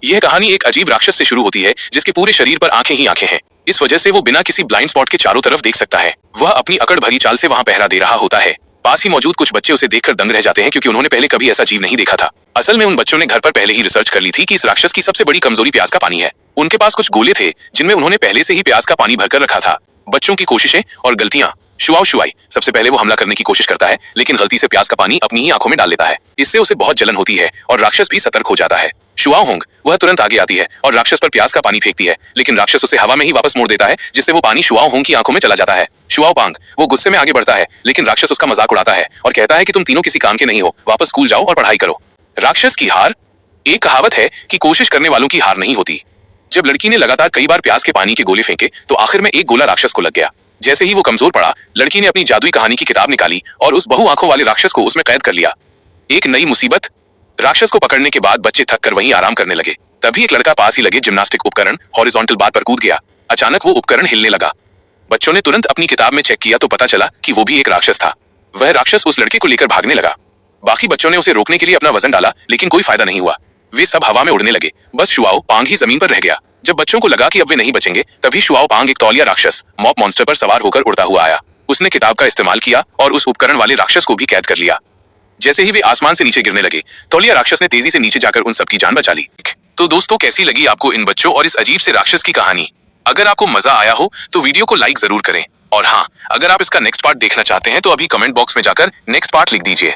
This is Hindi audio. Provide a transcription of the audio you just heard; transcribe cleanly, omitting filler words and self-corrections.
यह कहानी एक अजीब राक्षस से शुरू होती है जिसके पूरे शरीर पर आंखें ही आंखें हैं। इस वजह से वो बिना किसी ब्लाइंड स्पॉट के चारों तरफ देख सकता है। वह अपनी अकड़ भरी चाल से वहां पहरा दे रहा होता है। पास ही मौजूद कुछ बच्चे उसे देखकर दंग रह जाते हैं क्योंकि उन्होंने पहले कभी ऐसा जीव नहीं देखा था। असल में उन बच्चों ने घर पर पहले ही रिसर्च कर ली थी कि इस राक्षस की सबसे बड़ी कमजोरी प्याज का पानी है। उनके पास कुछ गोले थे जिनमें उन्होंने पहले से ही प्याज का पानी भरकर रखा था। बच्चों की कोशिशें और गलतियां। शुआओ शुआई सबसे पहले वो हमला करने की कोशिश करता है, लेकिन गलती से प्याज का पानी अपनी ही आंखों में डाल लेता है। इससे उसे बहुत जलन होती है और राक्षस भी सतर्क हो जाता है। शुआओ होंग वह तुरंत आगे आती है और राक्षस पर प्याज का पानी फेंकती है, लेकिन राक्षस उसे हवा में ही वापस मोड़ देता है, जिससे वो पानी शुआओ होंग की आंखों में चला जाता है। शुआओ पांग वो गुस्से में आगे बढ़ता है, लेकिन राक्षस उसका मजाक उड़ाता है और कहता है कि तुम तीनों किसी काम के नहीं हो, वापस स्कूल जाओ और पढ़ाई करो। राक्षस की हार। एक कहावत है कि कोशिश करने वालों की हार नहीं होती। जब लड़की ने लगातार कई बार प्याज के पानी के गोले फेंके तो आखिर में एक गोला राक्षस को लग गया। जैसे ही वो कमजोर पड़ा, लड़की ने अपनी जादुई कहानी की किताब निकाली और उस बहु आंखों वाले राक्षस को उसमें कैद कर लिया। एक नई मुसीबत। राक्षस को पकड़ने के बाद बच्चे थक कर वहीं आराम करने लगे। तभी एक लड़का पास ही लगे जिम्नास्टिक उपकरण हॉरिजॉन्टल बार पर कूद गया। अचानक वो उपकरण हिलने लगा। बच्चों ने तुरंत अपनी किताब में चेक किया तो पता चला कि वो भी एक राक्षस था। वह राक्षस उस लड़के को लेकर भागने लगा। बाकी बच्चों ने उसे रोकने के लिए अपना वजन डाला, लेकिन कोई फायदा नहीं हुआ। वे सब हवा में उड़ने लगे। बस शुआओ पांग ही जमीन पर रह गया। जब बच्चों को लगा कि अब वे नहीं बचेंगे, तभी शुआओ पांग एक तौलिया राक्षस मॉप मॉन्स्टर पर सवार होकर उड़ता हुआ आया। उसने किताब का इस्तेमाल किया और उस उपकरण वाले राक्षस को भी कैद कर लिया। जैसे ही वे आसमान से नीचे गिरने लगे, तौलिया राक्षस ने तेजी से नीचे जाकर उन सबकी जान बचा ली। तो दोस्तों, कैसी लगी आपको इन बच्चों और इस अजीब से राक्षस की कहानी? अगर आपको मजा आया हो तो वीडियो को लाइक जरूर करें। और हाँ, अगर आप इसका नेक्स्ट पार्ट देखना चाहते हैं तो अभी कमेंट बॉक्स में जाकर नेक्स्ट पार्ट लिख दीजिए।